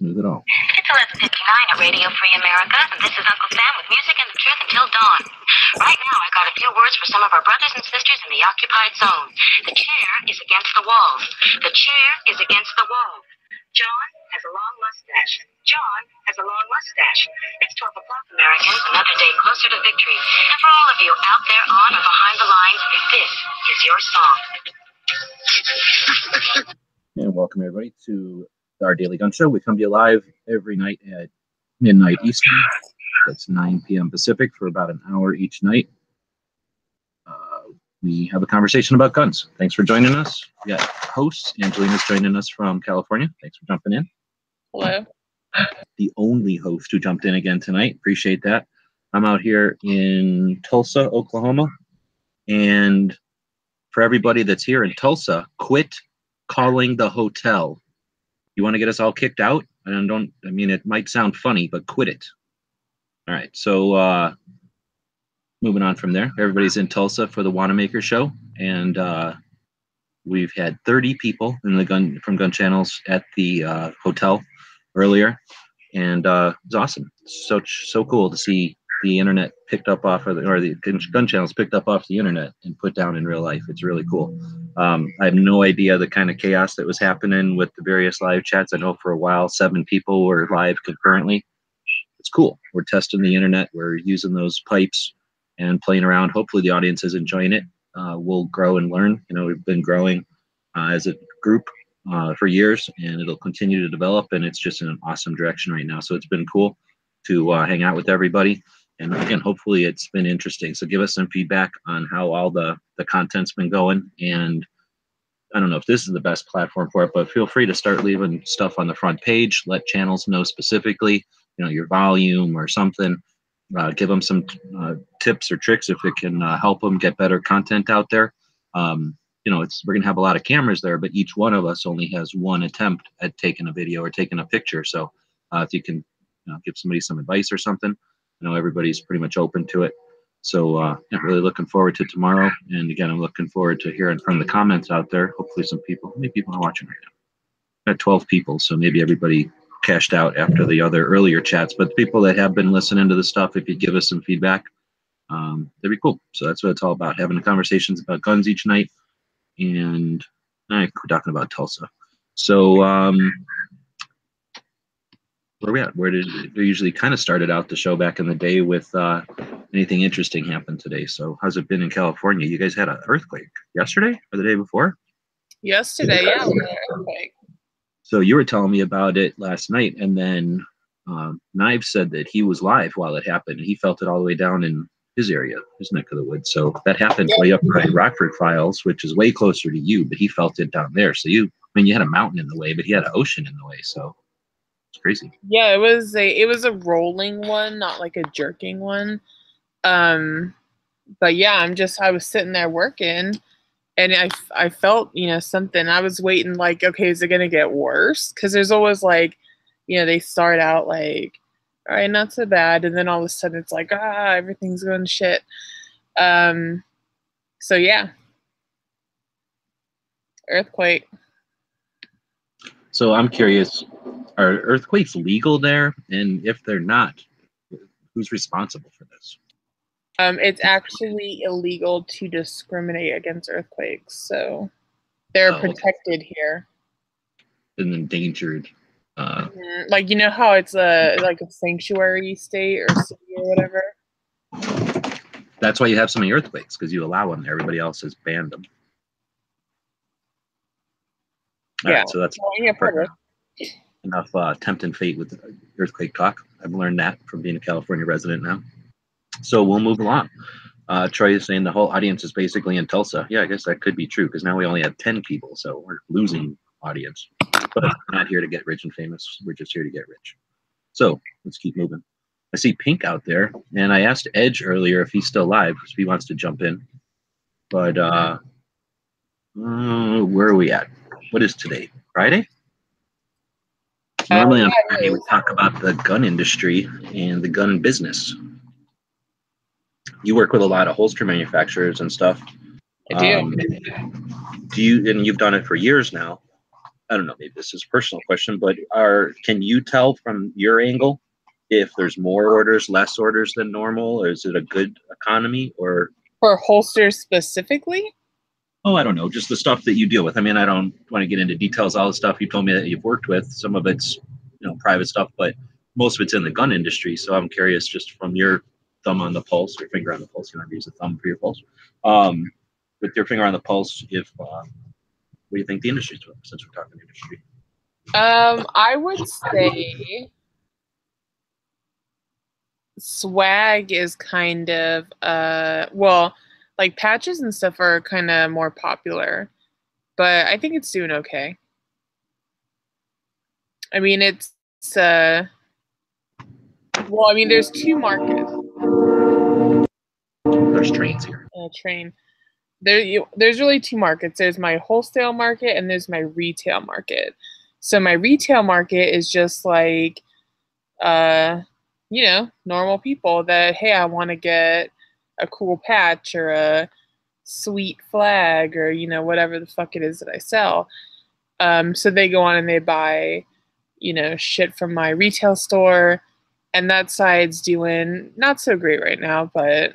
smooth at all. It's 11:59 at Radio Free America, and this is Uncle Sam with music and the truth until dawn. Right now, I got a few words for some of our brothers and sisters in the occupied zone. The chair is against the walls. The chair is against the wall. John has a long mustache. John has a long mustache. It's 12 o'clock, Americans, another day closer to victory. And for all of you out there on or behind the lines, this is your song. And welcome everybody to our Daily Gun Show. We come to you live every night at midnight Eastern. That's 9 p.m. Pacific for about an hour each night. We have a conversation about guns. Thanks for joining us. We got hosts. Angelina's joining us from California. Thanks for jumping in. Hello. The only host who jumped in again tonight. Appreciate that. I'm out here in Tulsa, Oklahoma. And for everybody that's here in Tulsa, quit calling the hotel. You want to get us all kicked out? I mean, it might sound funny, but quit it. All right. So, moving on from there, everybody's in Tulsa for the Wanamaker show, and we've had 30 people in the from gun channels at the hotel earlier, and it's awesome. So cool to see the internet picked up off of the gun channels picked up off the internet and put down in real life. It's really cool. I have no idea the kind of chaos that was happening with the various live chats. I know for a while 7 people were live concurrently. It's cool. We're testing the internet. We're using those pipes and playing around. Hopefully the audience is enjoying it. We'll grow and learn. You know, we've been growing as a group for years, and it'll continue to develop, and it's just in an awesome direction right now. So it's been cool to hang out with everybody. And again, hopefully it's been interesting. So give us some feedback on how all the content's been going. And I don't know if this is the best platform for it, but feel free to start leaving stuff on the front page. Let channels know specifically, you know, your volume or something. Give them some tips or tricks if it can help them get better content out there. You know, we're going to have a lot of cameras there, but each one of us only has one attempt at taking a video or taking a picture. So if you can give somebody some advice or something, you know, everybody's pretty much open to it. So yeah, really looking forward to tomorrow. And again, I'm looking forward to hearing from the comments out there. Hopefully how many people are watching right now? Got 12 people, so maybe everybody cashed out after the other earlier chats, but the people that have been listening to the stuff, if you give us some feedback, that'd be cool. So that's what it's all about, having conversations about guns each night. And we're talking about Tulsa. So where are we at? Where did we usually kind of started out the show back in the day with anything interesting happened today? So how's it been in California? You guys had an earthquake yesterday or the day before? Yesterday, yeah, we had an earthquake. So you were telling me about it last night, and then Knives said that he was live while it happened, and he felt it all the way down in his area, his neck of the woods. So that happened way up by Rockford Files, which is way closer to you, but he felt it down there. So you had a mountain in the way, but he had an ocean in the way. So it's crazy. Yeah, it was a rolling one, not like a jerking one. But yeah, I was sitting there working. And I felt, you know, something. I was waiting like, okay, is it going to get worse? Because there's always like, you know, they start out like, all right, not so bad. And then all of a sudden it's like, everything's going to shit. So yeah. Earthquake. So I'm curious, are earthquakes legal there? And if they're not, who's responsible for this? It's actually illegal to discriminate against earthquakes, so they're protected here. And endangered. Like, you know how it's like a sanctuary state or city or whatever? That's why you have so many earthquakes, because you allow them. Everybody else has banned them. All right, so that's enough tempting fate with earthquake talk. I've learned that from being a California resident now. So we'll move along. Troy is saying the whole audience is basically in Tulsa. Yeah, I guess that could be true, because now we only have 10 people, so we're losing audience. But we're not here to get rich and famous. We're just here to get rich. So let's keep moving. I see Pink out there, and I asked Edge earlier if he's still live, if he wants to jump in. But where are we at? What is today? Friday? Normally on Friday we talk about the gun industry and the gun business. You work with a lot of holster manufacturers and stuff. I do. And you've done it for years now. I don't know, maybe this is a personal question, but can you tell from your angle if there's more orders, less orders than normal, or is it a good economy, or For holsters specifically? oh, I don't know, just the stuff that you deal with. I mean, I don't want to get into details, all the stuff you told me that you've worked with. Some of it's, private stuff, but most of it's in the gun industry. So I'm curious, just from your thumb on the pulse, or finger on the pulse, you want to use a thumb for your pulse, with your finger on the pulse, if what do you think the industry's doing, since we're talking industry? I would say swag is kind of well, like patches and stuff are kind of more popular, but I think it's doing okay. I mean, it's well, I mean, there's two markets. There's trains here. Train. There's really two markets. There's my wholesale market and there's my retail market. So my retail market is just like, normal people that, hey, I want to get a cool patch or a sweet flag or, whatever the fuck it is that I sell. So they go on and they buy, shit from my retail store, and that side's doing not so great right now, but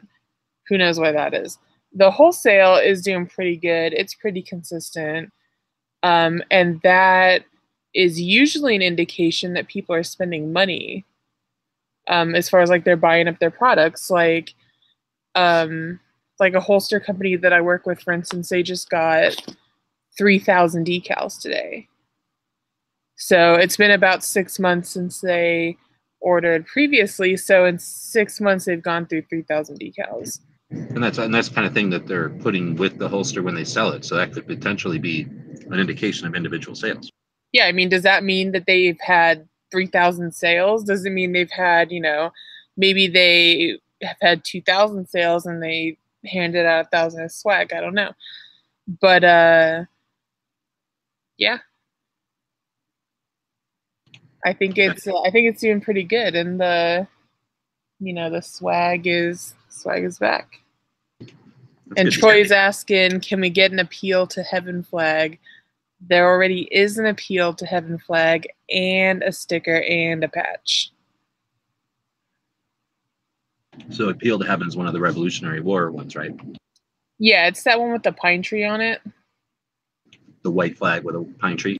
who knows why that is. The wholesale is doing pretty good. It's pretty consistent. And that is usually an indication that people are spending money, as far as like they're buying up their products. Like a holster company that I work with, for instance, they just got 3,000 decals today. So it's been about 6 months since they ordered previously. So in 6 months, they've gone through 3,000 decals. And that's the kind of thing that they're putting with the holster when they sell it. So that could potentially be an indication of individual sales. Yeah, I mean, does that mean that they've had 3,000 sales? Does it mean they've had, maybe they have had 2,000 sales and they handed out 1,000 as swag? I don't know. But yeah, I think it's doing pretty good, and the swag is back. That's and good to Troy's hear. asking, can we get an appeal to Heaven flag? There already is an appeal to Heaven flag and a sticker and a patch. So Appeal to Heaven is one of the Revolutionary War ones, right? Yeah, it's that one with the pine tree on it. The white flag with a pine tree.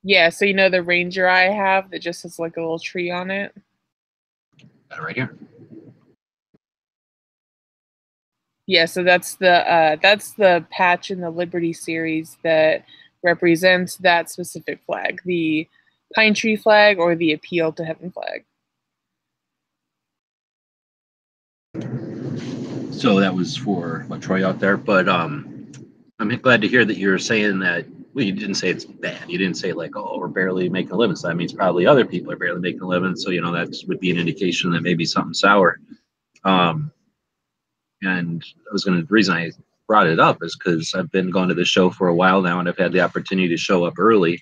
Yeah, so the Ranger I have that just has like a little tree on it. Got it right here. Yeah, so that's the patch in the Liberty series that represents that specific flag, the pine tree flag or the Appeal to Heaven flag. So that was for Troy out there, but I'm glad to hear that you're saying that. Well, you didn't say it's bad. You didn't say like, oh, we're barely making a living. So that means probably other people are barely making a living. So that would be an indication that maybe something's sour. And the reason I brought it up is because I've been going to the show for a while now, and I've had the opportunity to show up early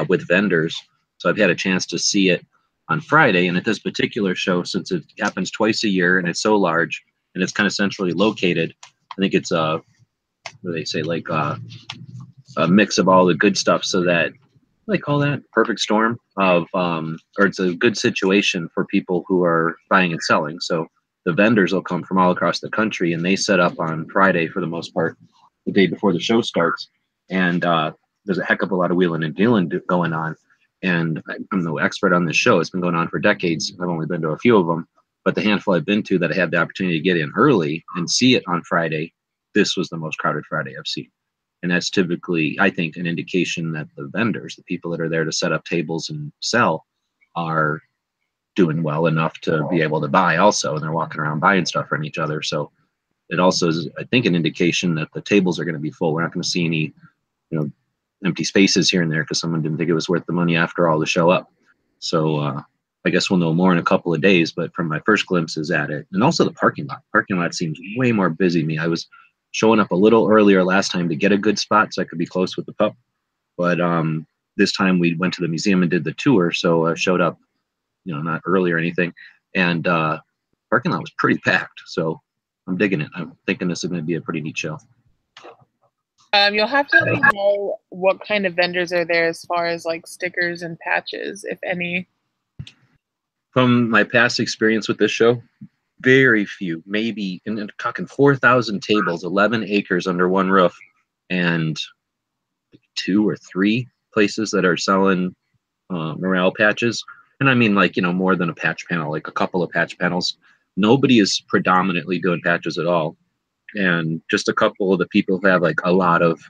with vendors. So I've had a chance to see it on Friday. And at this particular show, since it happens twice a year and it's so large and it's kind of centrally located, I think it's what do they say, like a mix of all the good stuff, so that they call that perfect storm of, or it's a good situation for people who are buying and selling. So the vendors will come from all across the country, and they set up on Friday for the most part, the day before the show starts. And there's a heck of a lot of wheeling and dealing going on. And I'm no expert on this show. It's been going on for decades. I've only been to a few of them, but the handful I've been to that I had the opportunity to get in early and see it on Friday, this was the most crowded Friday I've seen. And that's typically, I think, an indication that the vendors, the people that are there to set up tables and sell, are doing well enough to be able to buy also. And they're walking around buying stuff from each other. So it also is, I think, an indication that the tables are going to be full. We're not going to see any, empty spaces here and there because someone didn't think it was worth the money after all to show up. So I guess we'll know more in a couple of days. But from my first glimpses at it, and also the parking lot seems way more busy to me. I was showing up a little earlier last time to get a good spot so I could be close with the pup. But this time we went to the museum and did the tour. So I showed up, not early or anything. And parking lot was pretty packed. So I'm digging it. I'm thinking this is going to be a pretty neat show. You'll have to let me know what kind of vendors are there as far as like stickers and patches, if any. From my past experience with this show, very few, maybe in talking 4,000 tables, 11 acres under one roof, and 2 or 3 places that are selling morale patches. And I mean, like, more than a patch panel, like a couple of patch panels. Nobody is predominantly doing patches at all. And just a couple of the people who have like a lot of,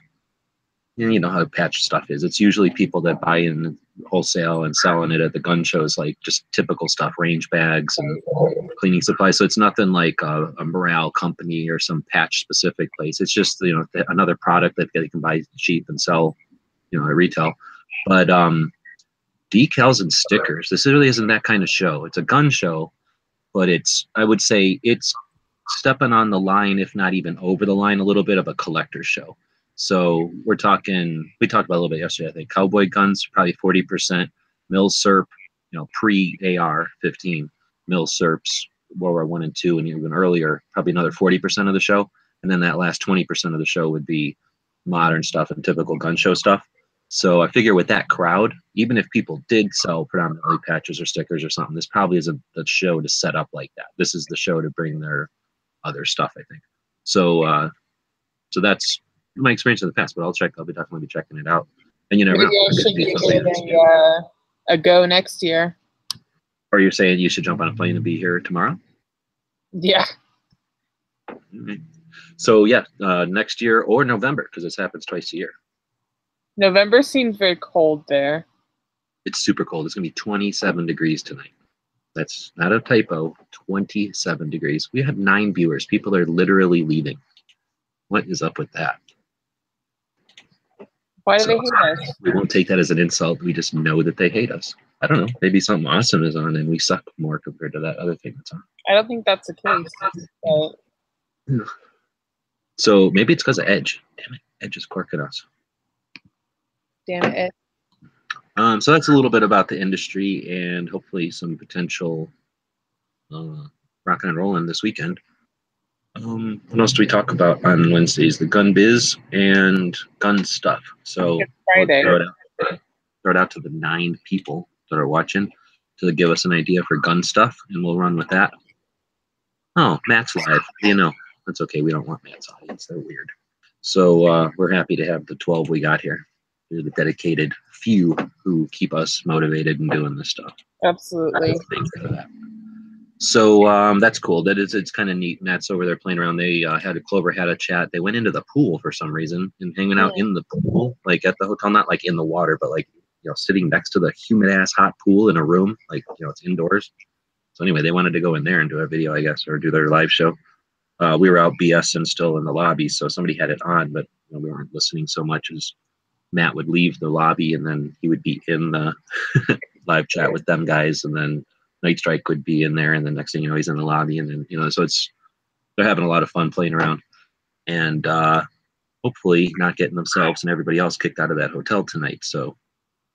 you know how patch stuff is. It's usually people that buy in wholesale and selling it at the gun shows, like just typical stuff, range bags and cleaning supplies. So it's nothing like a morale company or some patch specific place. It's just, another product that they can buy cheap and sell, at retail. But decals and stickers, this really isn't that kind of show. It's a gun show, but I would say it's stepping on the line, if not even over the line, a little bit of a collector's show. So we talked about a little bit yesterday, I think. Cowboy guns, probably 40%. Mil Serp, pre-AR, 15. Mil Serps, World War I and II, and even earlier, probably another 40% of the show. And then that last 20% of the show would be modern stuff and typical gun show stuff. So I figure with that crowd, even if people did sell predominantly patches or stickers or something, this probably isn't the show to set up like that. This is the show to bring their other stuff, I think. So that's my experience in the past, but I'll definitely be checking it out. And you never know. Maybe I should give it a go next year. Or you're saying you should jump on a plane and be here tomorrow? Yeah. Right. So yeah, next year or November, because this happens twice a year. November seems very cold there. It's super cold. It's going to be 27 degrees tonight. That's not a typo. 27 degrees. We have 9 viewers. People are literally leaving. What is up with that? Why do they hate us? We won't take that as an insult. We just know that they hate us. I don't know. Maybe something awesome is on and we suck more compared to that other thing that's on. I don't think that's the case. But... So maybe it's because of Edge. Damn it. Edge is corking us. Damn it. So that's a little bit about the industry and hopefully some potential rocking and rolling this weekend. What else do we talk about on Wednesdays? The gun biz and gun stuff. So Friday. We'll throw it out to the 9 people that are watching to give us an idea for gun stuff, and we'll run with that. Oh, Matt's live. That's okay. We don't want Matt's audience. They're weird. So we're happy to have the 12 we got here. They're the dedicated few who keep us motivated and doing this stuff. Absolutely. Thank you for that. So that's cool. It's kind of neat. Matt's over there playing around. They Clover had a chat. They went into the pool for some reason and hanging out in the pool, like at the hotel, not like in the water, but like sitting next to the humid ass hot pool in a room, like it's indoors. So anyway, they wanted to go in there and do a video, I guess, or do their live show. We were out BSing still in the lobby, so somebody had it on, but we weren't listening so much as Matt would leave the lobby and then he would be in the live chat with them guys, and then Night Strike would be in there, and the next thing you know, he's in the lobby, and then so they're having a lot of fun playing around, and hopefully not getting themselves and everybody else kicked out of that hotel tonight. So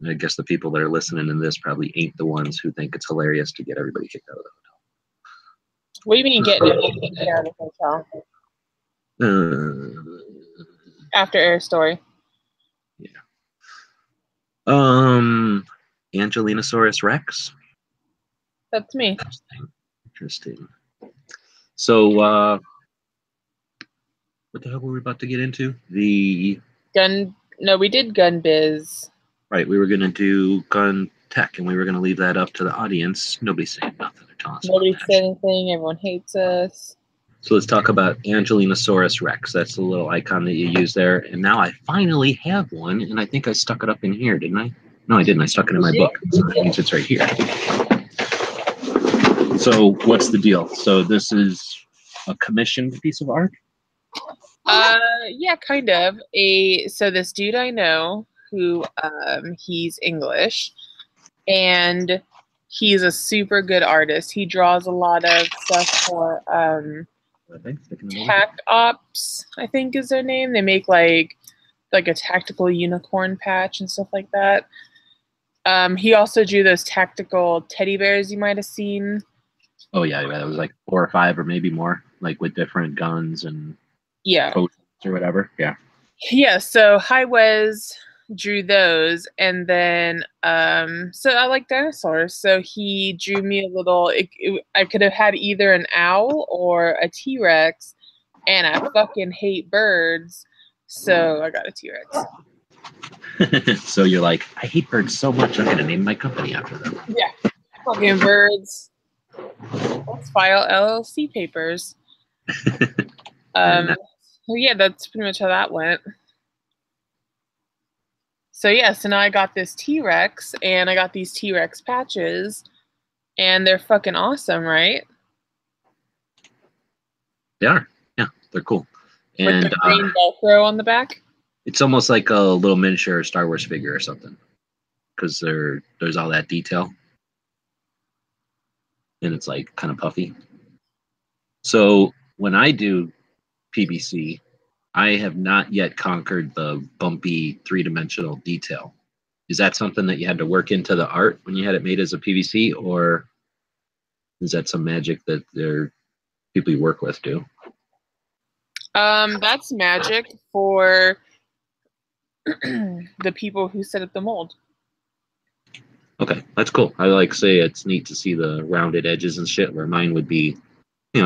I guess the people that are listening to this probably ain't the ones who think it's hilarious to get everybody kicked out of the hotel. What do you mean getting kicked out of the hotel? After air story. Yeah. Angelinosaurus Rex. That's me. Interesting. So, what the hell were we about to get into? No, we did gun biz. Right, we were going to do gun tech, and we were going to leave that up to the audience. Nobody's saying nothing. They're telling us. Nobody said anything. Everyone hates us. So let's talk about Angelinosaurus Rex. That's the little icon that you use there. And now I finally have one, and I think I stuck it up in here, didn't I? No, I didn't. I stuck it in my book. So that means it's right here. So what's the deal? So this is a commissioned piece of art? Yeah, kind of. So this dude I know who he's English and he's a super good artist. He draws a lot of stuff for Tac Ops, I think is their name. They make like a tactical unicorn patch and stuff like that. He also drew those tactical teddy bears you might have seen. Oh yeah, it was like 4 or 5 or maybe more, like with different guns and yeah, or whatever. Yeah. Yeah, so High Wes drew those, and then so I like dinosaurs, so he drew me a little. I could have had either an owl or a T-Rex, and I fucking hate birds, so I got a T-Rex. So you're like, I hate birds so much, I'm gonna name my company after them. Yeah, fucking birds. Let's file LLC papers. Well, yeah, that's pretty much how that went. So yeah, so now I got this T-Rex, and I got these T-Rex patches, and they're fucking awesome, right? They are. Yeah, they're cool. And with the green Velcro on the back. It's almost like a little miniature Star Wars figure or something, because there's all that detail, and it's like kind of puffy. So when I do PVC, I have not yet conquered the bumpy three-dimensional detail. Is that something that you had to work into the art when you had it made as a PVC, or is that some magic that people you work with do? That's magic for the people who set up the mold. Okay, that's cool. I like say it's neat to see the rounded edges and shit, where mine would be,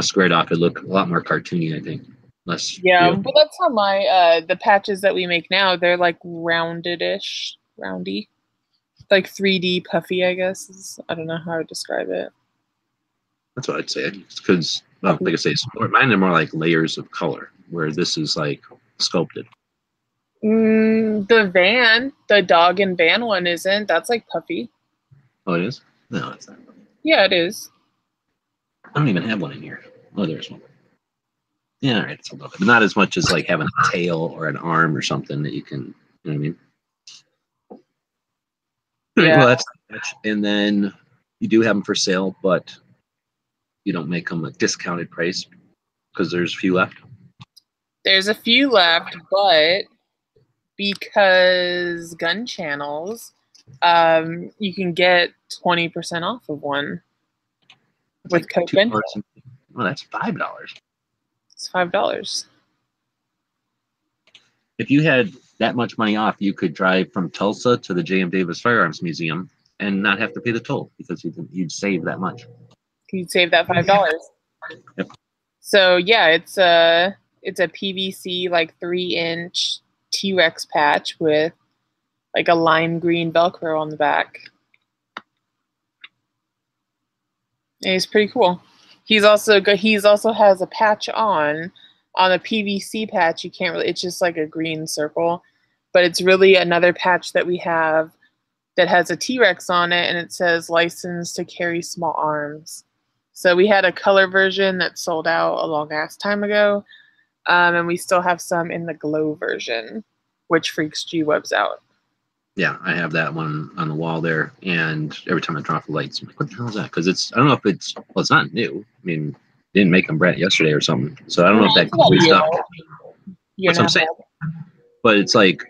squared off. It'd look a lot more cartoony, I think. Less real. But that's how my the patches that we make now, they're like rounded-ish, roundy. Like 3D puffy, I guess. I don't know how to describe it. That's what I'd say. Because, like I say, mine are more like layers of color, where this is like sculpted. The dog and van one isn't. That's like puffy. Oh, it is? No, it's not. Yeah, it is. I don't even have one in here. Oh, there's one. Yeah, all right, it's a little bit. But not as much as like having a tail or an arm or something that you can, you know what I mean? Yeah. Well, that's and then you do have them for sale, but you don't make them a discounted price because there's a few left. There's a few left, but because gun channels, you can get 20% off of one with like code $2. Well, that's $5. It's $5. If you had that much money off, you could drive from Tulsa to the J.M. Davis Firearms Museum and not have to pay the toll because you'd save that much. You'd save that $5. Yep. So yeah, it's a PVC like 3-inch T-Rex patch with like a lime green Velcro on the back. And he's pretty cool. He also has a patch on a PVC patch. You can't really. It's just like a green circle, but it's really another patch that we have that has a T-Rex on it, and it says "Licensed to carry small arms." So we had a color version that sold out a long ass time ago, and we still have some in the glow version, which freaks G-Webs out. Yeah, I have that one on the wall there, and every time I turn off the lights, I'm like, what the hell is that? Because I don't know if it's not new. I mean, didn't make them brand yesterday or something, so I don't know if that glowy stuff. That's what I'm saying. But it's like,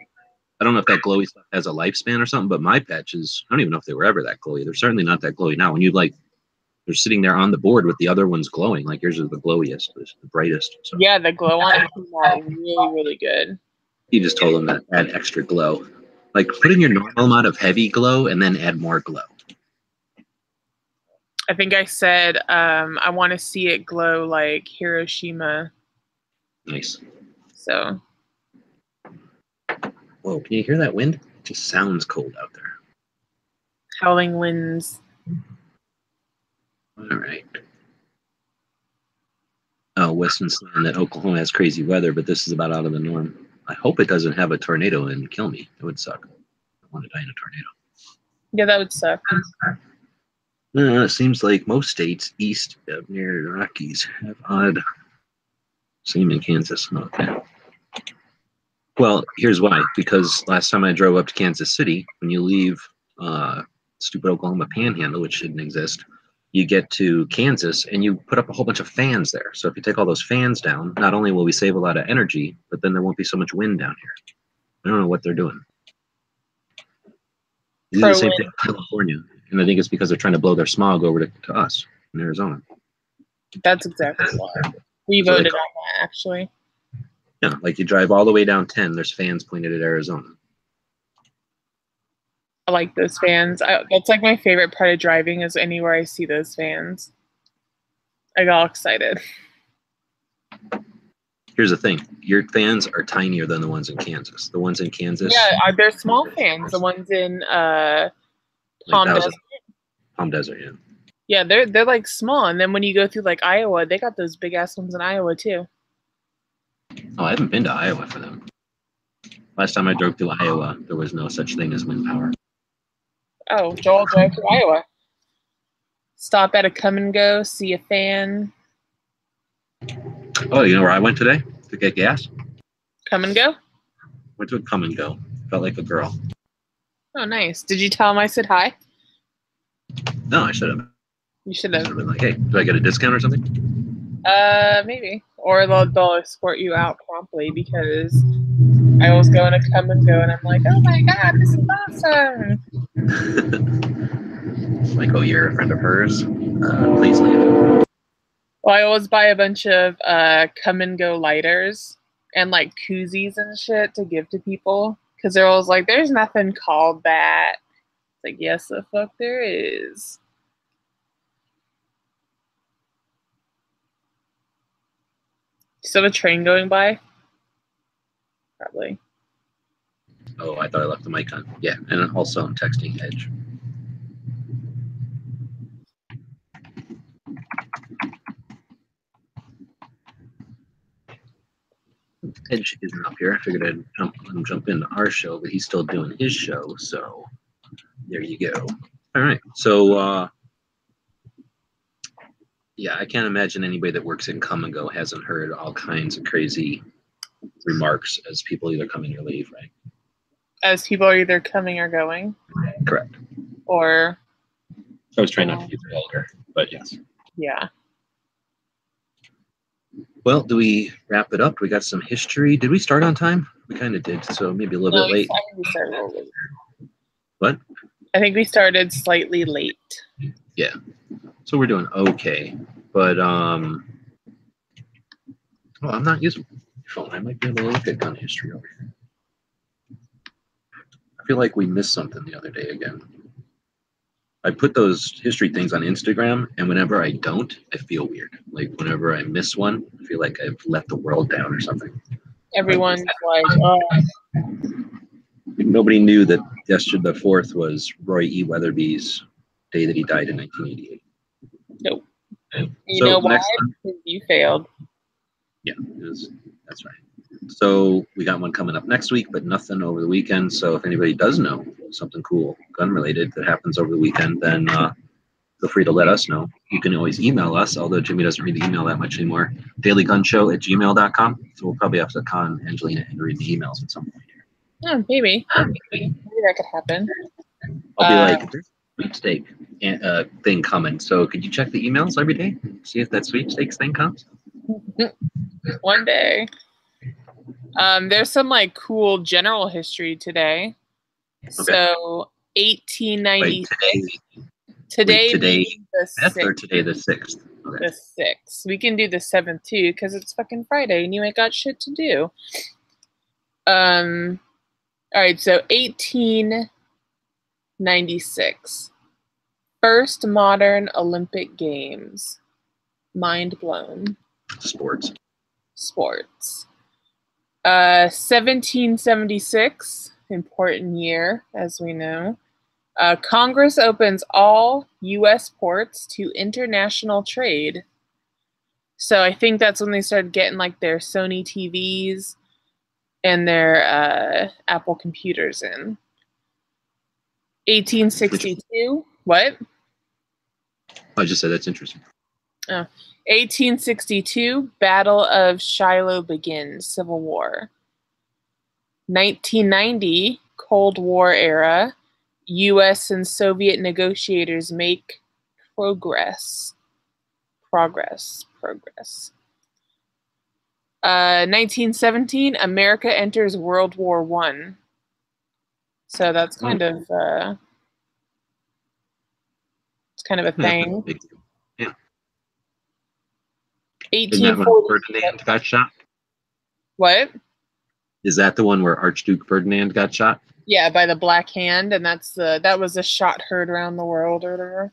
I don't know if that glowy stuff has a lifespan or something, but my patches, I don't even know if they were ever that glowy. They're certainly not that glowy now. When they're sitting there on the board with the other ones glowing, like yours is the glowiest, the brightest. So. Yeah, the glow on it is really, really good. You just told them that add extra glow. Like, put in your normal amount of heavy glow and then add more glow. I think I said I want to see it glow like Hiroshima. Nice. So. Whoa, can you hear that wind? It just sounds cold out there. Howling winds. All right. Oh, Weston's saying that Oklahoma has crazy weather, but this is about out of the norm. I hope it doesn't have a tornado and kill me. It would suck. I want to die in a tornado. Yeah, that would suck. It seems like most states east of near the Rockies have odd. Same in Kansas. Okay. Well, here's why. Because last time I drove up to Kansas City, when you leave stupid Oklahoma Panhandle, which shouldn't exist, you get to Kansas and you put up a whole bunch of fans there. So if you take all those fans down, not only will we save a lot of energy, but then there won't be so much wind down here. I don't know what they're doing. They do the same thing in California. And I think it's because they're trying to blow their smog over to us in Arizona. That's exactly why. We voted on that, actually. Yeah, like you drive all the way down 10, there's fans pointed at Arizona. I like those fans. That's like my favorite part of driving is anywhere I see those fans. I got all excited. Here's the thing. Your fans are tinier than the ones in Kansas. The ones in Kansas. Yeah, they're small fans. The ones in Palm Desert. Palm Desert, yeah. Yeah, they're like small. And then when you go through like Iowa, they got those big ass ones in Iowa too. Oh, I haven't been to Iowa for them. Last time I drove through Iowa, there was no such thing as wind power. Oh, Joel drove to Iowa. Stop at a Come and Go, see a fan. Oh, you know where I went today to get gas? Come and Go? Went to a Come and Go. Felt like a girl. Oh, nice. Did you tell him I said hi? No, I should have. You should I have. should have been like, hey, do I get a discount or something? Maybe. Or they'll escort you out promptly because I always go in a Come and Go and I'm like, oh my God, this is awesome. Like, oh, you're a friend of hers? Please leave. Well, I always buy a bunch of Come and Go lighters and like koozies and shit to give to people because they're always like, there's nothing called that. It's like, yes, the fuck there is. Still have a train going by? Probably. Oh, I thought I left the mic on. Yeah, and also I'm texting Edge. Edge isn't up here. I figured I'd jump into our show, but he's still doing his show, so there you go. All right, so yeah, I can't imagine anybody that works in Come and Go hasn't heard all kinds of crazy remarks as people either come in or leave, right? As people are either coming or going? Correct. Or... I was trying not to use vulgar, but yes. Yeah. Well, do we wrap it up? We got some history. Did we start on time? We kind of did, so maybe a little bit late. I think we started a little late. What? I think we started slightly late. Yeah. So we're doing okay. But, oh, I'm not using my phone. I might be able to look at gun history over here. I feel like we missed something the other day again. I put those history things on Instagram, and whenever I don't, I feel weird. Like, whenever I miss one, I feel like I've let the world down or something. Everyone's like, oh. Nobody knew that yesterday, the 4th, was Roy E. Weatherby's day that he died in 1988. Nope. You So know why? next time, Because you failed. yeah, that's right. So we got one coming up next week, but nothing over the weekend. So if anybody does know something cool gun-related that happens over the weekend, then feel free to let us know. You can always email us, although Jimmy doesn't read the email that much anymore, dailygunshow@gmail.com. So we'll probably have to con Angelina and read the emails at some point here. Oh, maybe. Maybe that could happen. I'll be like, there's a sweepstake thing coming. So could you check the emails every day? See if that sweepstakes thing comes? One day. There's some like cool general history today. Okay. So 1896. Today the 6th. Or today the 6th? Okay. The 6th. We can do the 7th too, because it's fucking Friday and you ain't got shit to do. All right, so 1896. First modern Olympic Games. Mind blown. Sports. 1776, important year, as we know. Congress opens all U.S. ports to international trade. So I think that's when they started getting like their Sony TVs and their Apple computers in. 1862. What? I just said that's interesting. 1862, Battle of Shiloh begins, Civil War. 1990, Cold War era, U.S. and Soviet negotiators make progress. 1917, America enters World War I. So that's kind of it's kind of a thing. Yeah. 1840. Ferdinand got shot? What? Is that the one where Archduke Ferdinand got shot? Yeah, by the Black Hand, and that was a shot heard around the world or whatever.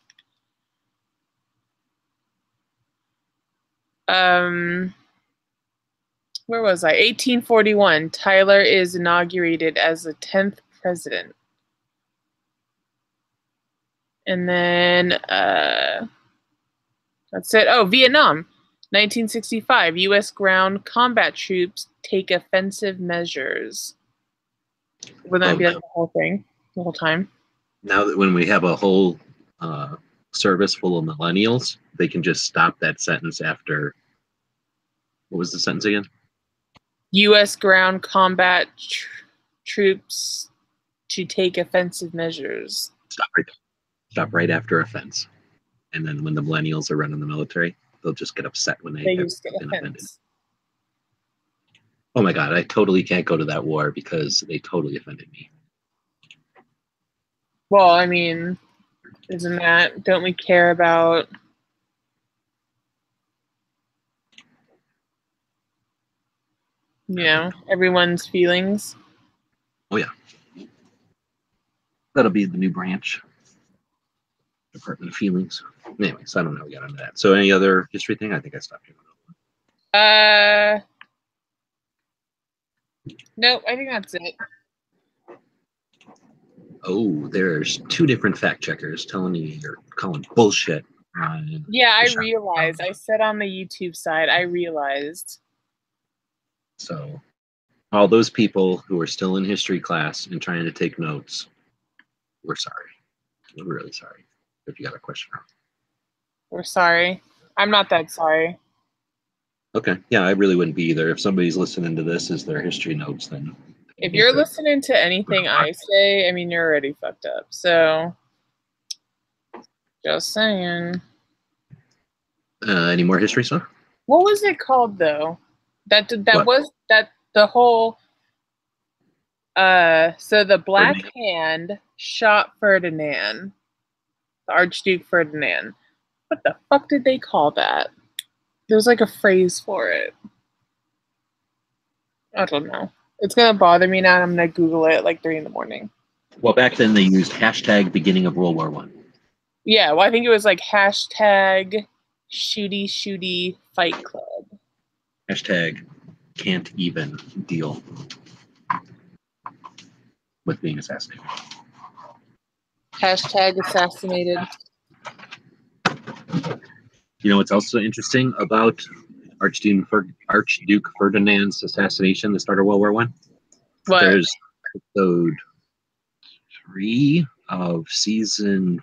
Where was I? 1841. Tyler is inaugurated as the 10th president. And then that's it. Oh, Vietnam. 1965. U.S. ground combat troops take offensive measures. Wouldn't that be like the whole thing, the whole time? Now that when we have a whole service full of millennials, they can just stop that sentence after. What was the sentence again? U.S. ground combat troops to take offensive measures. Stop right after offense. And then when the millennials are running the military, they'll just get upset when they just get offended. Oh my God, I totally can't go to that war because they totally offended me. Well, I mean, don't we care about everyone's feelings? Oh yeah. That'll be the new branch. Department of Feelings. Anyways, I don't know how we got into that. So any other history thing? I think I stopped here. Nope, I think that's it. Oh, there's two different fact checkers telling you you're calling bullshit. Yeah, I realized. I said on the YouTube side, I realized. So all those people who are still in history class and trying to take notes, we're sorry. We're really sorry if you got a question wrong. We're sorry. I'm not that sorry. Okay. Yeah, I really wouldn't be either. If somebody's listening to this as their history notes, then... If you're listening to anything I say, I mean, you're already fucked up. So, just saying. Any more history stuff? What was it called, though? The whole... So the Black Hand shot Ferdinand. The Archduke Ferdinand. What the fuck did they call that? There's like a phrase for it. I don't know. It's going to bother me now, and I'm going to Google it at like 3 a.m. Well, back then they used hashtag beginning of World War I. Yeah, well, I think it was like hashtag shooty shooty fight club. Hashtag can't even deal with being assassinated. Hashtag assassinated. You know what's also interesting about Archduke Ferdinand's assassination, the start of World War I? What? There's episode 3 of season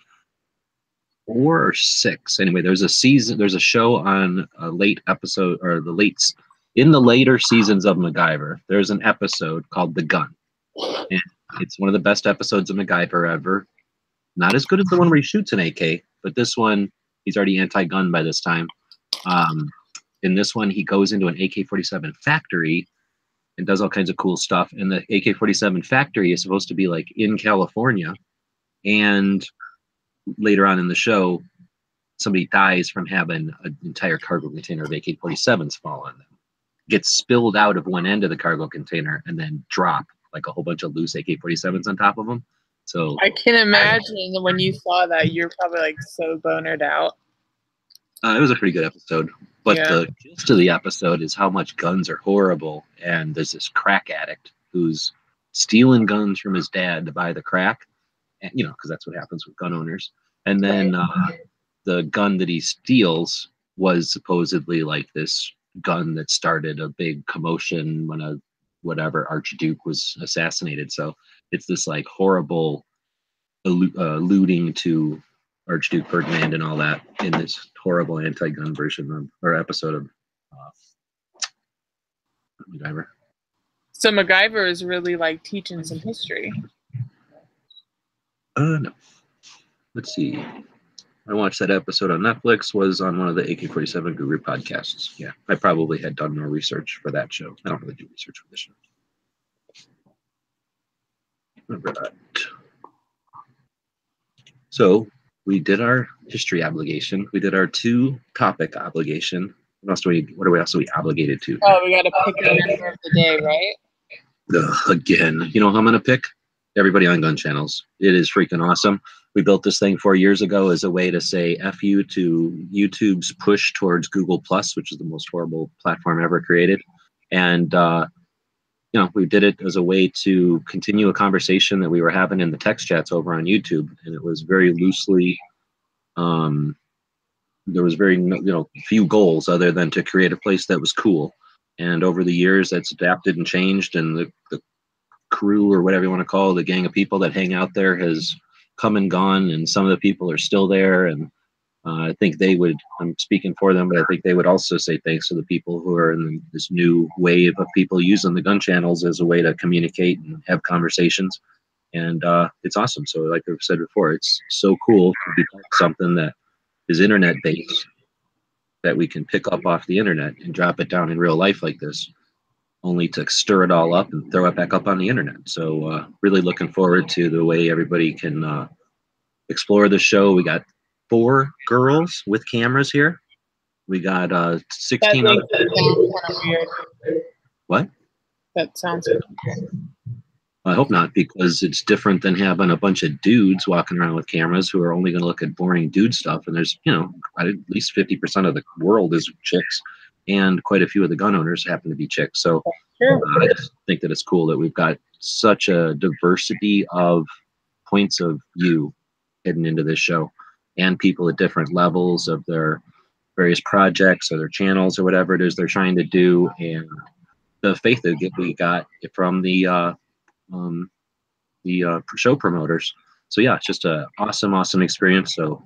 4 or 6. Anyway, there's a show on a late episode, or in the later seasons of MacGyver. There's an episode called The Gun. And it's one of the best episodes of MacGyver ever. Not as good as the one where he shoots an AK, but this one, he's already anti-gun by this time. In this one, he goes into an AK-47 factory and does all kinds of cool stuff. And the AK-47 factory is supposed to be like in California. And later on in the show, somebody dies from having an entire cargo container of AK-47s fall on them. Gets spilled out of one end of the cargo container and then drop like a whole bunch of loose AK-47s on top of them. So I can imagine when you saw that, you're probably like so bonered out. It was a pretty good episode. But the gist of the episode is how much guns are horrible. And there's this crack addict who's stealing guns from his dad to buy the crack. And, because that's what happens with gun owners. And then the gun that he steals was supposedly like this gun that started a big commotion when Archduke was assassinated. So it's this like horrible alluding to Archduke Ferdinand and all that in this horrible anti-gun version or episode of MacGyver. So MacGyver is really like teaching some history. No. Let's see. I watched that episode on Netflix, was on one of the AK-47 Guru podcasts. Yeah, I probably had done more research for that show. I don't really do research for this show. Remember that. So we did our history obligation. We did our 2-topic obligation. what are we also obligated to? Oh, we got to pick a member of the day, right? Again, you know who I'm going to pick? Everybody on Gun Channels. It is freaking awesome. We built this thing 4 years ago as a way to say F you to YouTube's push towards Google Plus, which is the most horrible platform ever created. And, you know, we did it as a way to continue a conversation that we were having in the text chats over on YouTube. And it was very loosely, there was very, you know, few goals other than to create a place that was cool. And over the years, that's adapted and changed. And the crew, or whatever you want to call it, the gang of people that hang out there, has come and gone. And some of the people are still there. And I think they would, I'm speaking for them, but I think they would also say thanks to the people who are in this new wave of people using the Gun Channels as a way to communicate and have conversations. And it's awesome. So like I've said before, it's so cool to be part of something that is internet based, that we can pick up off the internet and drop it down in real life like this, only to stir it all up and throw it back up on the internet. So really looking forward to the way everybody can explore the show. We got 4 girls with cameras here. We got 16 other. That sounds kind of weird. What? That sounds weird. I hope not, because it's different than having a bunch of dudes walking around with cameras who are only going to look at boring dude stuff. And there's, you know, at least 50% of the world is chicks, and quite a few of the gun owners happen to be chicks. So I just think that it's cool that we've got such a diversity of points of view hidden into this show, and people at different levels of their various projects or their channels or whatever it is they're trying to do, and the faith that we got from the show promoters. So yeah, it's just a awesome experience. So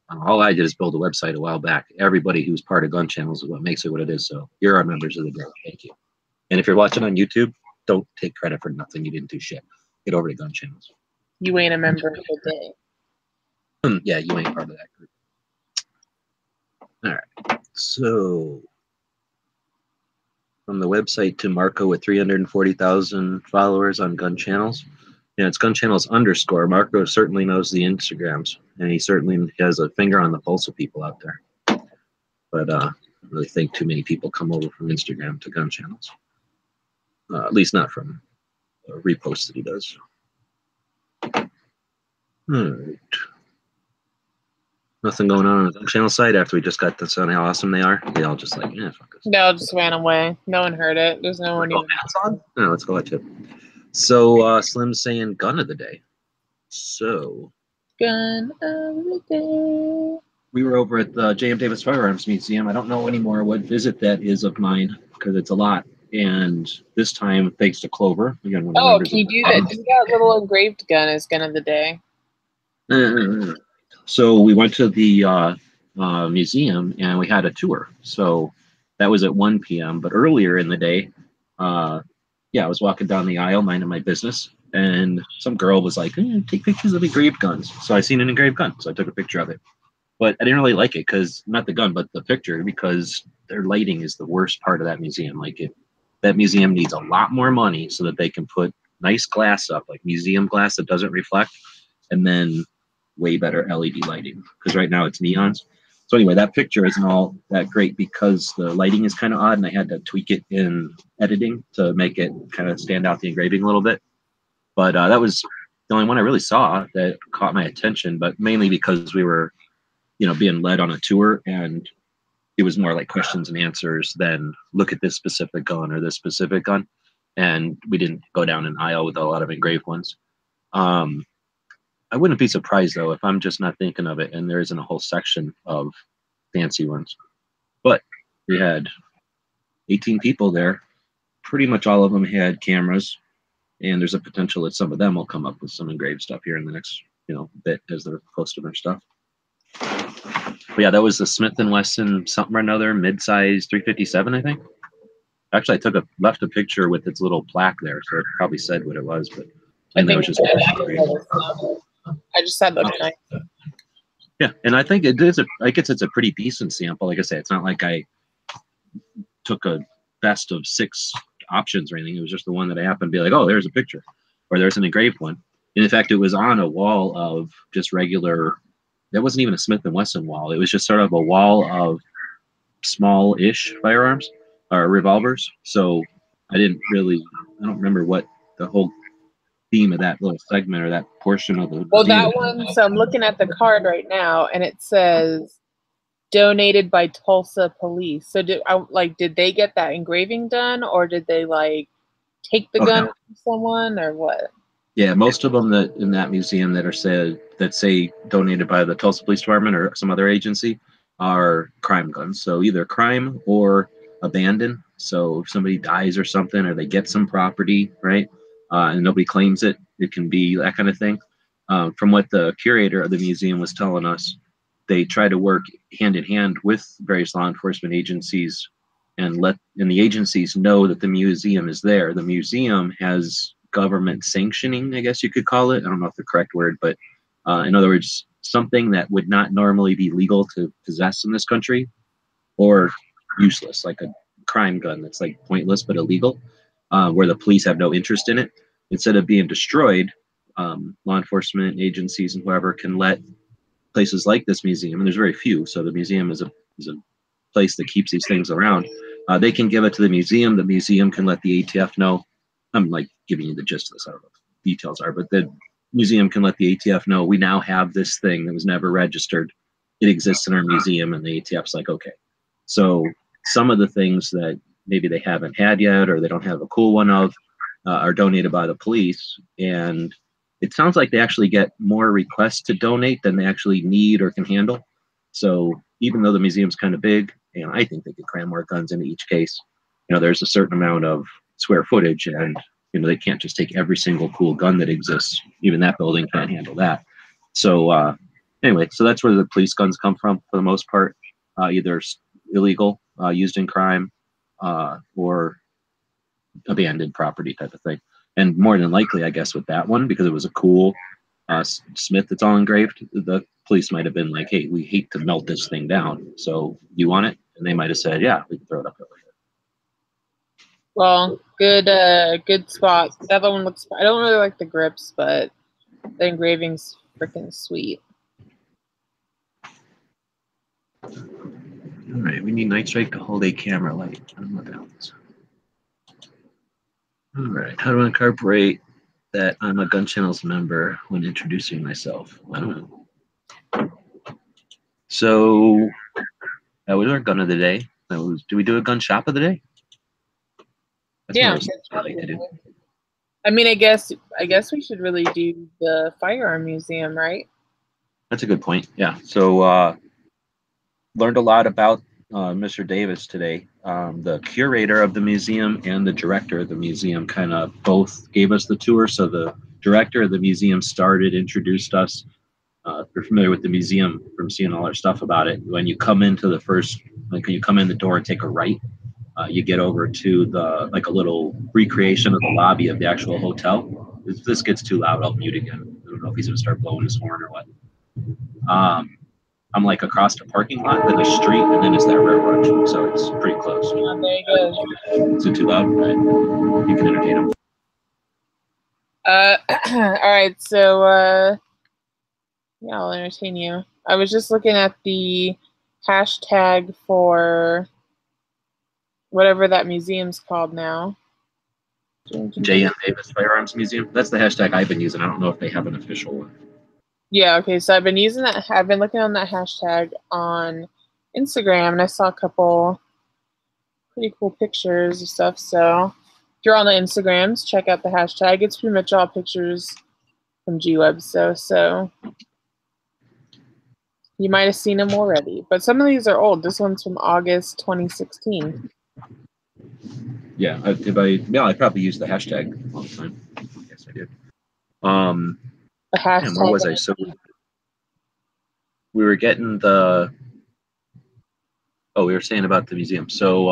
all I did is build a website a while back. Everybody who's part of Gun Channels is what makes it what it is. So you're our members of the day. Thank you. And if you're watching on YouTube, don't take credit for nothing. You didn't do shit. Get over to Gun Channels. You ain't a member of the day. Yeah, you ain't part of that group. All right. So from the website to Marco with 340,000 followers on Gun Channels. Yeah, it's Gun Channels _. Marco certainly knows the Instagrams, and he certainly has a finger on the pulse of people out there. But I don't really think too many people come over from Instagram to Gun Channels. At least not from reposts that he does. All right. Nothing going on the Gun Channel side after we just got this on how awesome they are. They all just like, yeah, fuck this. They all just ran away. No one heard it. There's no one even. No, let's go watch it. So Slim's saying gun of the day. So Gun of the day. We were over at the J.M. Davis Firearms Museum. I don't know anymore what visit that is of mine, because it's a lot. And this time, thanks to Clover. Again, oh, can you do that? Do that little engraved gun as gun of the day. So we went to the museum and we had a tour. So that was at 1 p.m. But earlier in the day, I was walking down the aisle minding my business, and some girl was like, take pictures of engraved guns. So I seen an engraved gun, so I took a picture of it. But I didn't really like it, because not the gun, but the picture, because their lighting is the worst part of that museum. Like that museum needs a lot more money so that they can put nice glass up, like museum glass that doesn't reflect, and then way better LED lighting, because right now it's neons. So anyway, that picture isn't all that great because the lighting is kind of odd, and I had to tweak it in editing to make it kind of stand out the engraving a little bit. But that was the only one I really saw that caught my attention, but mainly because we were, being led on a tour, and it was more like questions and answers than look at this specific gun or this specific gun. And we didn't go down an aisle with a lot of engraved ones. I wouldn't be surprised, though, if I'm just not thinking of it and there isn't a whole section of fancy ones. But we had 18 people there. Pretty much all of them had cameras, and there's a potential that some of them will come up with some engraved stuff here in the next, bit as they're posting their stuff. But yeah, that was the Smith & Wesson something or another, mid-size 357, I think. Actually, I left a picture with its little plaque there, so it probably said what it was. But I think just I just said look nice. Yeah, and I think it is. I guess it's a pretty decent sample. Like I say, it's not like I took a best of 6 options or anything. It was just the one that I happened to be like, oh, there's a picture, or there's an engraved one. And in fact, it was on a wall of just regular. That wasn't even a Smith & Wesson wall. It was just sort of a wall of small-ish firearms or revolvers. So I don't remember what the whole theme of that little segment or that portion of the Well, museum. that one, so I'm looking at the card right now, and it says donated by Tulsa Police. So did they get that engraving done, or did they like take the gun from someone, or what? Yeah, most of them that in that museum that say donated by the Tulsa Police Department or some other agency are crime guns. So either crime or abandoned. So if somebody dies or something, or they get some property, right, and nobody claims it, it can be that kind of thing. From what the curator of the museum was telling us, they try to work hand in hand with various law enforcement agencies and the agencies know that the museum is there. The museum has government sanctioning, I guess you could call it. I don't know if the correct word, but in other words, something that would not normally be legal to possess in this country or useless, like a crime gun that's like pointless but illegal, where the police have no interest in it. Instead of being destroyed, law enforcement agencies and whoever can let places like this museum, and there's very few, so the museum is a place that keeps these things around. They can give it to the museum. The museum can let the ATF know. I'm like giving you the gist of this. I don't know what the details are, but the museum can let the ATF know we now have this thing that was never registered. It exists in our museum, and the ATF's like, okay. So some of the things that maybe they haven't had yet, or they don't have a cool one of, are donated by the police. And it sounds like they actually get more requests to donate than they actually need or can handle. So even though the museum's kind of big, and I think they could cram more guns into each case, there's a certain amount of square footage, and they can't just take every single cool gun that exists. Even that building can't handle that. So anyway, so that's where the police guns come from for the most part, either illegal, used in crime, or abandoned property type of thing. And more than likely, I guess, with that one, because it was a cool Smith that's all engraved, the police might have been like, hey, we hate to melt this thing down, so you want it? And they might have said, yeah, we can throw it up over here. Well, good spot. The other one looks, I don't really like the grips, but the engraving's freaking sweet. All right, we need Night Strike to hold a camera light. I don't know what that is. All right, how do I incorporate that I'm a Gun Channels member when introducing myself? I don't know. So that was our gun of the day. Do we do a gun shop of the day? That's Yeah. Like to do. I mean, I guess we should really do the firearm museum, right? That's a good point. Yeah. So learned a lot about Mr. Davis today. The curator of the museum and the director of the museum kind of both gave us the tour. So the director of the museum introduced us. If you're familiar with the museum from seeing all our stuff about it, when you come into when you come in the door and take a right, you get over to a little recreation of the lobby of the actual hotel. If this gets too loud, I'll mute again. I don't know if he's gonna start blowing his horn or what. I'm like across the parking lot, then the street, and then it's that railroad, so it's pretty close. Yeah, there you go. Is it too loud? Right. You can entertain him. All right, so yeah, I'll entertain you. I was just looking at the hashtag for whatever that museum's called now. J.M. Davis Firearms Museum. That's the hashtag I've been using. I don't know if they have an official one. Yeah, okay, so I've been using that. I've been looking on that hashtag on Instagram, and I saw a couple pretty cool pictures and stuff. So if you're on the Instagrams, check out the hashtag. It's pretty much all pictures from G-Web, so you might have seen them already. But some of these are old. This one's from August 2016. Yeah, I probably use the hashtag all the time. Yes, I did. The hashtag. Where was I? So we were getting we were saying about the museum. So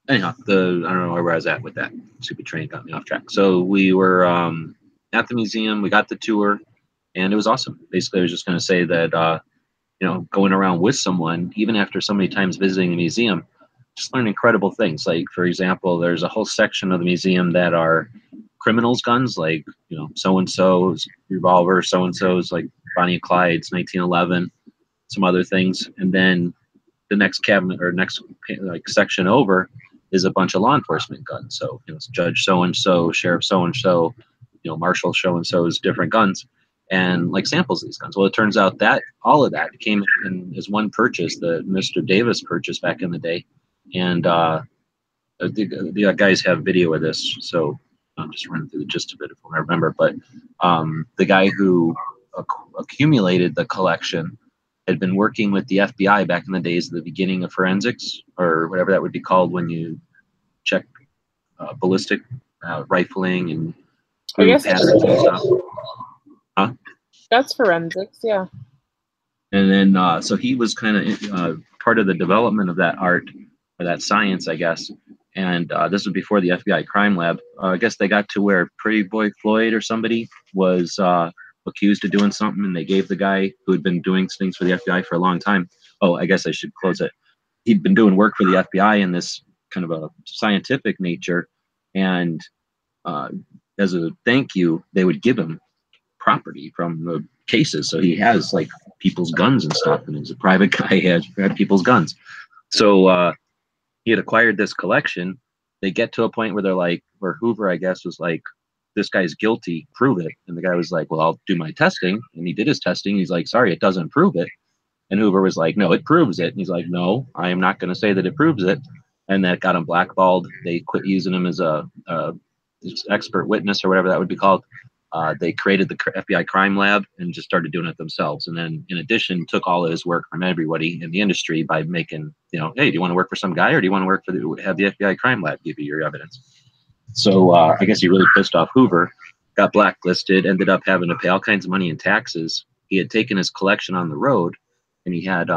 anyhow, I don't know where I was at with that. Stupid train got me off track. So we were at the museum. We got the tour, and it was awesome. Basically, I was just going to say that going around with someone, even after so many times visiting the museum, just learn incredible things. Like, for example, there's a whole section of the museum that are criminals' guns, like, so-and-so's revolver, so-and-so's, like Bonnie and Clyde's 1911. some other things, and then the next cabinet or next like section over is a bunch of law enforcement guns. So it's Judge so and so, Sheriff so and so, Marshal so and so's different guns, and like samples of these guns. Well, it turns out that all of that came in as one purchase, the Mr. Davis purchase back in the day, and the guys have video of this, so I'm just running through the gist of it if I remember. But the guy who accumulated the collection had been working with the FBI back in the days of the beginning of forensics, or whatever that would be called when you check ballistic rifling and I guess patterns and stuff. Huh? That's forensics, yeah. And then so he was kind of part of the development of that art or that science, I guess. And this was before the FBI crime lab. I guess they got to where Pretty Boy Floyd or somebody was accused of doing something, and they gave the guy who had been doing things for the FBI for a long time. Oh, I guess I should close it. He'd been doing work for the FBI in this kind of a scientific nature, and as a thank you, they would give him property from the cases. So he has like people's guns and stuff, and he's a private guy, had people's guns. So he had acquired this collection. They get to a point where they're like, where Hoover, I guess, was like, this guy's guilty, prove it. And the guy was like, well, I'll do my testing. And he did his testing. He's like, sorry, it doesn't prove it. And Hoover was like, no, it proves it. And he's like, no, I am not going to say that it proves it. And that got him blackballed. They quit using him as a expert witness or whatever that would be called. They created the FBI crime lab and just started doing it themselves. And then in addition, took all of his work from everybody in the industry by making, hey, do you want to work for some guy, or do you want to work for have the FBI crime lab give you your evidence? So I guess he really pissed off Hoover, got blacklisted, ended up having to pay all kinds of money in taxes. He had taken his collection on the road, and he had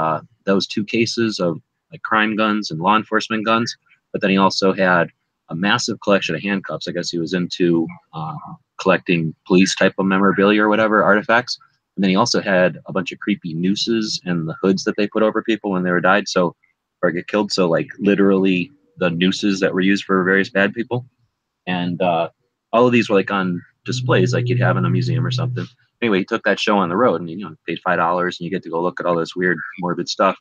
those 2 cases of like crime guns and law enforcement guns. But then he also had a massive collection of handcuffs. I guess he was into collecting police type of memorabilia or whatever, artifacts. And then he also had a bunch of creepy nooses and the hoods that they put over people when they were died, or get killed. So like literally the nooses that were used for various bad people. And all of these were like on displays like you'd have in a museum or something. Anyway, he took that show on the road, and paid $5, and you get to go look at all this weird, morbid stuff.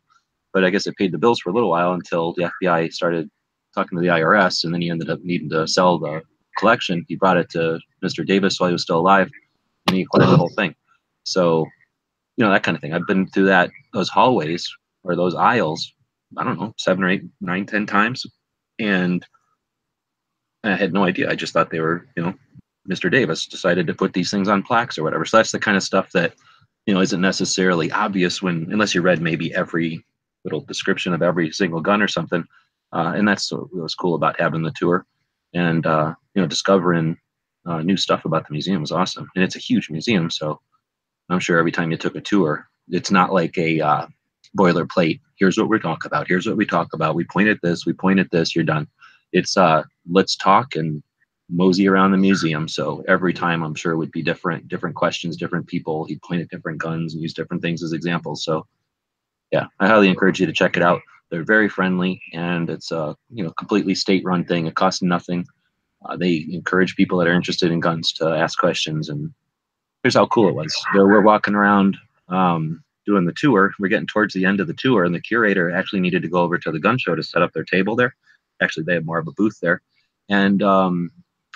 But I guess it paid the bills for a little while until the FBI started talking to the IRS, and then he ended up needing to sell the collection. He brought it to Mr. Davis while he was still alive, and he acquired the whole thing. So, that kind of thing. I've been through those hallways or those aisles, I don't know, 7 or 8, 9, 10 times, and I had no idea. I just thought they were, Mr. Davis decided to put these things on plaques or whatever. So that's the kind of stuff that, isn't necessarily obvious unless you read maybe every little description of every single gun or something. And that's what was cool about having the tour, and discovering new stuff about the museum was awesome. And it's a huge museum, so I'm sure every time you took a tour, it's not like a boilerplate. Here's what we're talking about. Here's what we talk about. We point at this. We point at this. You're done. It's let's talk and mosey around the museum. So every time I'm sure it would be different questions, different people. He'd point at different guns and use different things as examples. So yeah, I highly encourage you to check it out. They're very friendly, and it's a completely state-run thing. It costs nothing. They encourage people that are interested in guns to ask questions. And here's how cool it was. We're walking around doing the tour. We're getting towards the end of the tour, and the curator actually needed to go over to the gun show to set up their table there. Actually, they have more of a booth there. And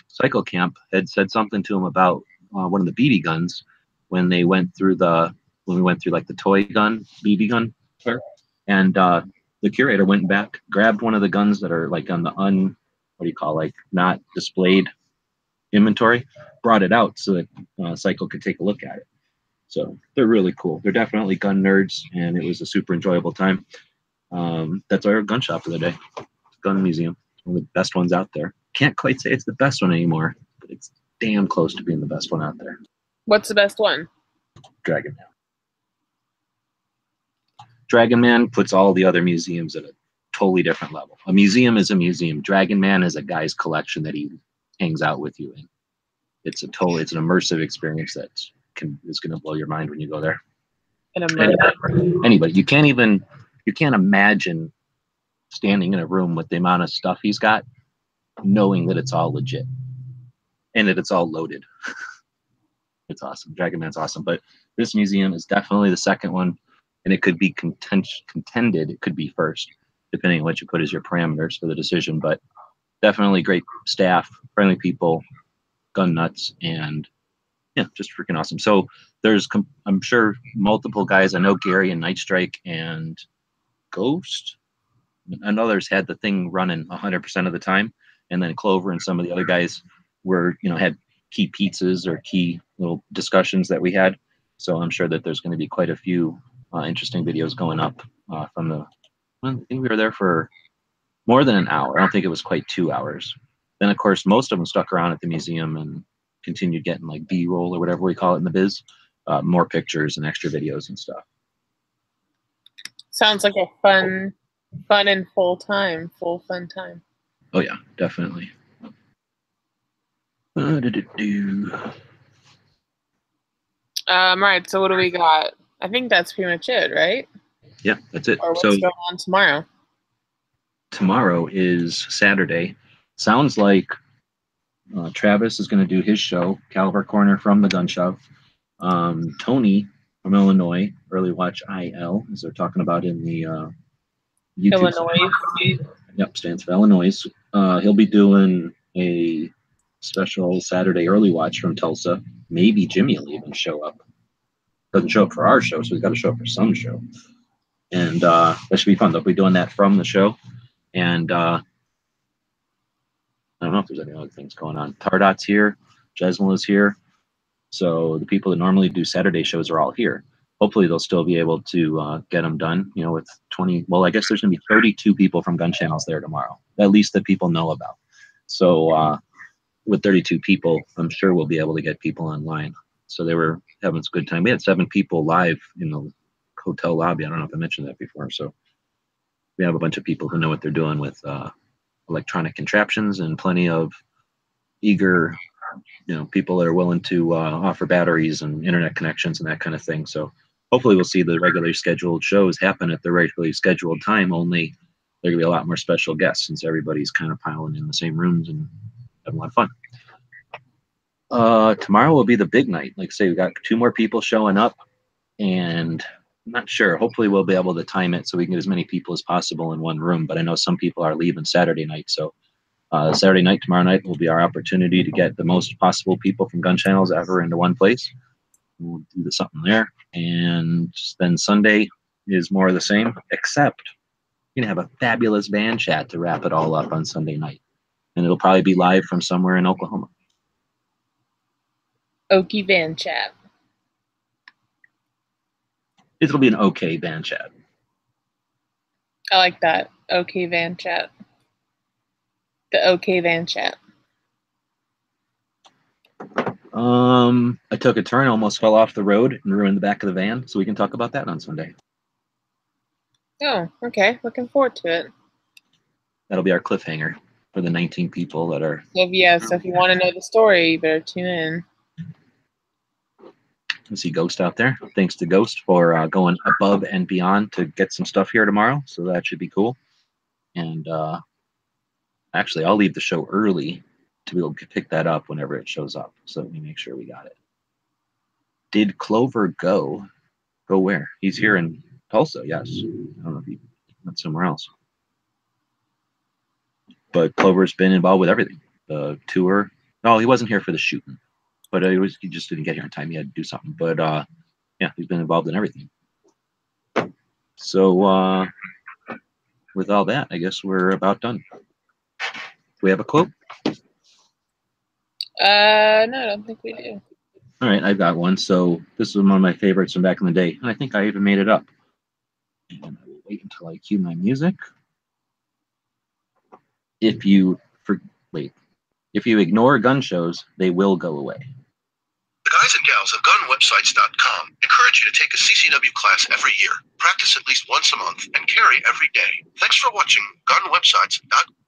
Cycle Camp had said something to him about one of the BB guns when we went through like the toy gun, BB gun fair. And the curator went back, grabbed one of the guns that are like on the not displayed inventory, brought it out so that Cycle could take a look at it. So they're really cool. They're definitely gun nerds, and it was a super enjoyable time. That's our gun shop of the day. Gun museum, one of the best ones out there. Can't quite say it's the best one anymore, but it's damn close to being the best one out there. What's the best one? Dragon Man. Dragon Man puts all the other museums at a totally different level. A museum is a museum. Dragon Man is a guy's collection that he hangs out with you in. It's an immersive experience that is going to blow your mind when you go there. Anybody. You can't imagine standing in a room with the amount of stuff he's got, knowing that it's all legit and that it's all loaded. It's awesome. Dragon Man's awesome. But this museum is definitely the second one. and it could be contended. It could be first, depending on what you put as your parameters for the decision. But definitely great staff, friendly people, gun nuts, and yeah, just freaking awesome. So there's, I'm sure, multiple guys. I know Gary and Night Strike and Ghost and others had the thing running 100% of the time, and then Clover and some of the other guys were, had key pizzas or key little discussions that we had. So I'm sure that there's going to be quite a few interesting videos going up from the. I think we were there for more than an hour. I don't think it was quite 2 hours. Then of course most of them stuck around at the museum and continued getting like B-roll or whatever we call it in the biz, more pictures and extra videos and stuff. Sounds like a fun and full fun time. Oh yeah, definitely. All right, so what do we got? I think that's pretty much it, right? Yeah, that's it. Or what's going on tomorrow? Tomorrow is Saturday. Sounds like Travis is going to do his show, Caliber Corner from the Gun Shop. Tony from Illinois, Early Watch IL, as they're talking about in the YouTube. Illinois. Yep, stands for Illinois. He'll be doing a special Saturday Early Watch from Tulsa. Maybe Jimmy will even show up. Doesn't show up for our show, so he's got to show up for some show. And that should be fun. They'll be doing that from the show. And I don't know if there's any other things going on. Tardot's here. Jesmel is here. So the people that normally do Saturday shows are all here. Hopefully they'll still be able to get them done, with 20. Well, I guess there's going to be 32 people from gun channels there tomorrow, at least that people know about. So with 32 people, I'm sure we'll be able to get people online. So they were having a good time. We had 7 people live in the hotel lobby. I don't know if I mentioned that before. So we have a bunch of people who know what they're doing with electronic contraptions, and plenty of eager, people that are willing to offer batteries and internet connections and that kind of thing. So hopefully we'll see the regularly scheduled shows happen at the regularly scheduled time, only there will be a lot more special guests since everybody's kind of piling in the same rooms and having a lot of fun. Tomorrow will be the big night. Like I say, we got 2 more people showing up, and I'm not sure. Hopefully we'll be able to time it so we can get as many people as possible in one room. But I know some people are leaving Saturday night. So Saturday night, tomorrow night, will be our opportunity to get the most possible people from gun channels ever into one place. We'll do something there. And then Sunday is more of the same, except you're going to have a fabulous band chat to wrap it all up on Sunday night. And it'll probably be live from somewhere in Oklahoma. Okie band chat. It'll be an okay band chat. I like that. Okay van chat. The okay van chat. I took a turn, almost fell off the road and ruined the back of the van, so we can talk about that on Sunday. Oh, okay. Looking forward to it. That'll be our cliffhanger for the 19 people that are. So if you want to know the story, you better tune in. I see Ghost out there. Thanks to Ghost for going above and beyond to get some stuff here tomorrow. So that should be cool. And actually, I'll leave the show early to be able to pick that up whenever it shows up. So let me make sure we got it. Did Clover go? Go where? He's here in Tulsa, yes. I don't know if he went somewhere else. But Clover's been involved with everything. The tour. No, he wasn't here for the shooting. But he just didn't get here in time. He had to do something. But yeah, he's been involved in everything. So with all that, I guess we're about done. Do we have a quote? No, I don't think we do. All right, I've got one. So this is one of my favorites from back in the day, and I think I even made it up. And I will wait until I cue my music. If you ignore gun shows, they will go away. The guys and gals of GunWebsites.com encourage you to take a CCW class every year, practice at least once a month, and carry every day. Thanks for watching GunWebsites.com.